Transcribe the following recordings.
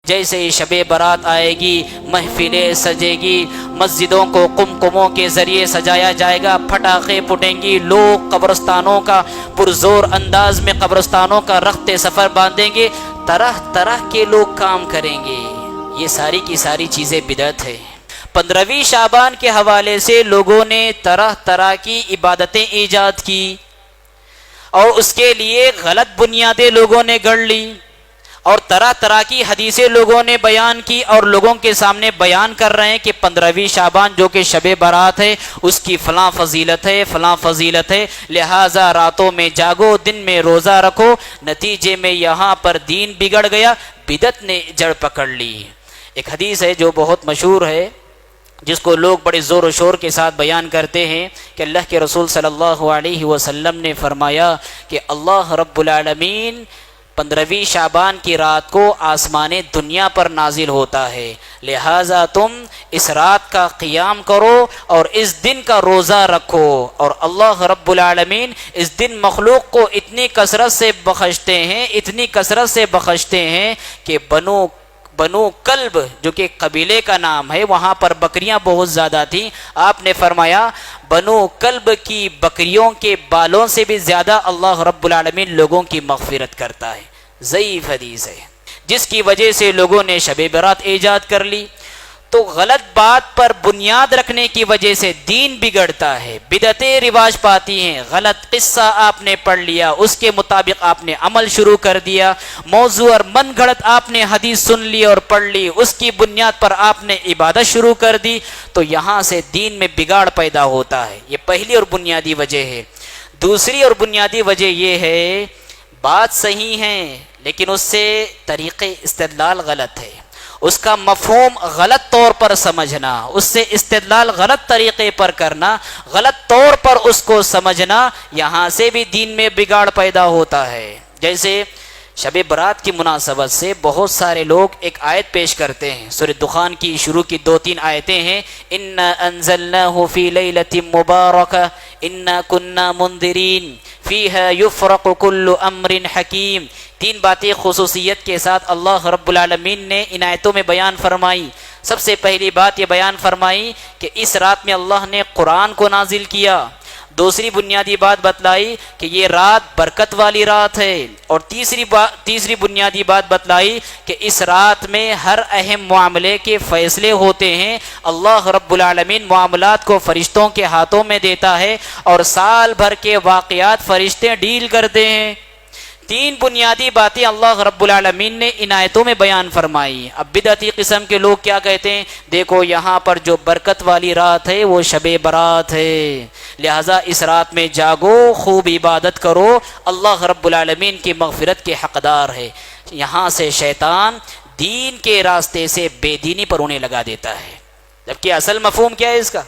جیسے ہی شب برات آئے گی محفلیں سجے گی، مسجدوں کو قمقموں کے ذریعے سجایا جائے گا، پٹاخے پھٹیں گی، لوگ قبرستانوں کا پرزور انداز میں قبرستانوں کا رخت سفر باندھیں گے، طرح طرح کے لوگ کام کریں گے۔ یہ ساری کی ساری چیزیں بدعت ہے۔ 15ویں شعبان کے حوالے سے لوگوں نے طرح طرح کی عبادتیں ایجاد کی اور اس کے لیے غلط بنیادیں لوگوں نے گڑھ لی، اور طرح طرح کی حدیثیں لوگوں نے بیان کی اور لوگوں کے سامنے بیان کر رہے ہیں کہ 15ویں شعبان جو کہ شب برات ہے اس کی فلاں فضیلت ہے، فلاں فضیلت ہے، لہٰذا راتوں میں جاگو، دن میں روزہ رکھو۔ نتیجے میں یہاں پر دین بگڑ گیا، بدعت نے جڑ پکڑ لی۔ ایک حدیث ہے جو بہت مشہور ہے، جس کو لوگ بڑے زور و شور کے ساتھ بیان کرتے ہیں کہ اللہ کے رسول صلی اللہ علیہ وسلم نے فرمایا کہ اللہ رب العالمین 15ویں شعبان کی رات کو آسمان دنیا پر نازل ہوتا ہے، لہٰذا تم اس رات کا قیام کرو اور اس دن کا روزہ رکھو۔ اور اللہ رب العالمین اس دن مخلوق کو اتنی کثرت سے بخشتے ہیں، اتنی کثرت سے بخشتے ہیں کہ بنو کلب جو کہ قبیلے کا نام ہے، وہاں پر بکریاں بہت زیادہ تھیں، آپ نے فرمایا بنو کلب کی بکریوں کے بالوں سے بھی زیادہ اللہ رب العالمین لوگوں کی مغفرت کرتا ہے۔ ضعیف حدیث ہے، جس کی وجہ سے لوگوں نے شب برات ایجاد کر لی۔ تو غلط بات پر بنیاد رکھنے کی وجہ سے دین بگڑتا ہے، بدعتیں رواج پاتی ہیں، غلط قصہ آپ نے پڑھ لیا، اس کے مطابق آپ نے عمل شروع کر دیا، موضوع اور من گھڑت آپ نے حدیث سن لی اور پڑھ لی، اس کی بنیاد پر آپ نے عبادت شروع کر دی، تو یہاں سے دین میں بگاڑ پیدا ہوتا ہے۔ یہ پہلی اور بنیادی وجہ ہے۔ دوسری اور بنیادی وجہ یہ ہے، بات صحیح ہے لیکن اس سے طریقے استدلال غلط ہے، اس کا مفہوم غلط طور پر سمجھنا، اس سے استدلال غلط طریقے پر کرنا، غلط طور پر اس کو سمجھنا، یہاں سے بھی دین میں بگاڑ پیدا ہوتا ہے۔ جیسے شب برات کی مناسبت سے بہت سارے لوگ ایک آیت پیش کرتے ہیں، سورہ دخان کی شروع کی 2-3 آیتیں ہیں، اِنَّا أَنزَلْنَاهُ فِي لَيْلَةٍ مُبَارَكَةٍ إِنَّا كُنَّا مُنذِرِينَ فِيهَا يُفْرَقُ كُلُّ أَمْرٍ حَكِيمٍ۔ 3 باتیں خصوصیت کے ساتھ اللہ رب العالمین نے ان آیتوں میں بیان فرمائی۔ سب سے پہلی بات یہ بیان فرمائی کہ اس رات میں اللہ نے قرآن کو نازل کیا۔ دوسری بنیادی بات بتلائی کہ یہ رات برکت والی رات ہے، اور تیسری بنیادی بات بتلائی کہ اس رات میں ہر اہم معاملے کے فیصلے ہوتے ہیں۔ اللہ رب العالمین معاملات کو فرشتوں کے ہاتھوں میں دیتا ہے اور سال بھر کے واقعات فرشتے ڈیل کرتے ہیں۔ 3 بنیادی باتیں اللہ رب العالمین نے ان آیتوں میں بیان فرمائی۔ اب بدعتی قسم کے لوگ کیا کہتے ہیں، دیکھو یہاں پر جو برکت والی رات ہے وہ شب برات ہے، لہٰذا اس رات میں جاگو، خوب عبادت کرو، اللہ رب العالمین کی مغفرت کے حقدار ہے۔ یہاں سے شیطان دین کے راستے سے بے دینی پر انہیں لگا دیتا ہے، جبکہ اصل مفہوم کیا ہے اس کا،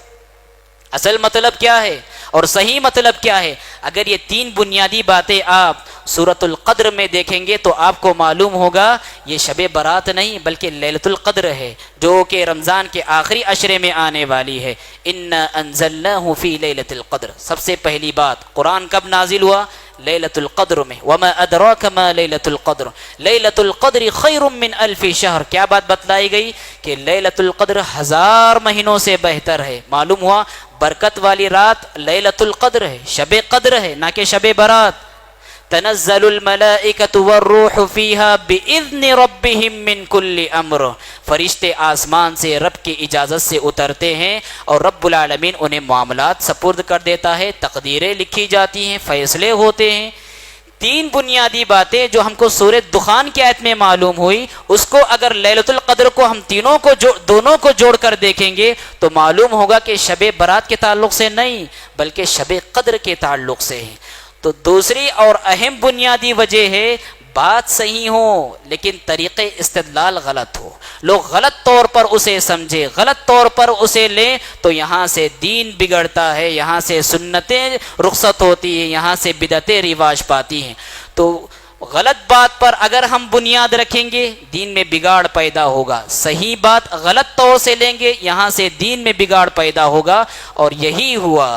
اصل مطلب کیا ہے اور صحیح مطلب کیا ہے۔ اگر یہ 3 بنیادی باتیں آپ سورۃ القدر میں دیکھیں گے تو آپ کو معلوم ہوگا یہ شب برات نہیں بلکہ لیلۃ القدر ہے، جو کہ رمضان کے آخری عشرے میں آنے والی ہے۔ اِنَّا أَنزَلْنَاهُ فِي لَيْلَةِ الْقَدْرِ۔ سب سے پہلی بات، قرآن کب نازل ہوا؟ لیلۃ القدر میں۔ وَمَا أَدْرَاكَ مَا لَيْلَةُ الْقَدْرِ لَيْلَةُ الْقَدْرِ خَيْرٌ مِّنْ أَلْفِ شَهْرٍ۔ کیا بات بتلائی گئی کہ لیلۃ القدر 1000 مہینوں سے بہتر ہے۔ معلوم ہوا برکت والی رات لیلۃ القدر ہے، شب قدر ہے، نہ کہ شب برات۔ تنزل الملائکۃ والروح فیہا بإذن ربہم من کل امر۔ فرشتے آسمان سے رب کی اجازت سے اترتے ہیں اور رب العالمین انہیں معاملات سپرد کر دیتا ہے، تقدیریں لکھی جاتی ہیں، فیصلے ہوتے ہیں۔ 3 بنیادی باتیں جو ہم کو سورہ دخان کی آیت میں معلوم ہوئی، اس کو اگر لیلۃ القدر کو ہم دونوں کو جوڑ کر دیکھیں گے تو معلوم ہوگا کہ شب برات کے تعلق سے نہیں بلکہ شب قدر کے تعلق سے ہے۔ تو دوسری اور اہم بنیادی وجہ ہے، بات صحیح ہو لیکن طریقے استدلال غلط ہو، لوگ غلط طور پر اسے سمجھے، غلط طور پر اسے لیں، تو یہاں سے دین بگڑتا ہے، یہاں سے سنتیں رخصت ہوتی ہیں، یہاں سے بدعتیں رواج پاتی ہیں۔ تو غلط بات پر اگر ہم بنیاد رکھیں گے دین میں بگاڑ پیدا ہوگا، صحیح بات غلط طور سے لیں گے یہاں سے دین میں بگاڑ پیدا ہوگا، اور یہی ہوا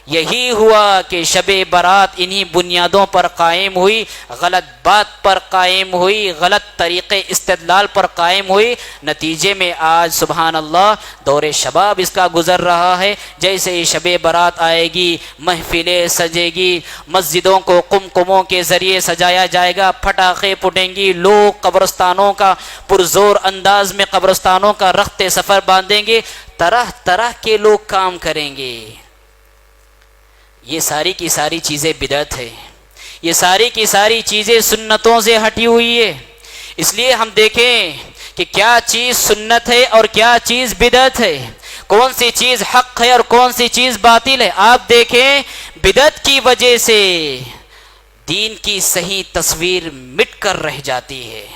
یہی ہوا کہ شب برات انہی بنیادوں پر قائم ہوئی، غلط بات پر قائم ہوئی، غلط طریقے استدلال پر قائم ہوئی، نتیجے میں آج سبحان اللہ دور شباب اس کا گزر رہا ہے۔ جیسے ہی شب برات آئے گی، محفلیں سجے گی، مسجدوں کو قمقموں کے ذریعے سجایا جائے گا، پٹاخے پھٹیں گی، لوگ قبرستانوں کا پرزور انداز میں قبرستانوں کا رخت سفر باندھیں گے، طرح طرح کے لوگ کام کریں گے۔ یہ ساری کی ساری چیزیں بدعت ہے، یہ ساری کی ساری چیزیں سنتوں سے ہٹی ہوئی ہے۔ اس لیے ہم دیکھیں کہ کیا چیز سنت ہے اور کیا چیز بدعت ہے، کون سی چیز حق ہے اور کون سی چیز باطل ہے۔ آپ دیکھیں بدعت کی وجہ سے دین کی صحیح تصویر مٹ کر رہ جاتی ہے۔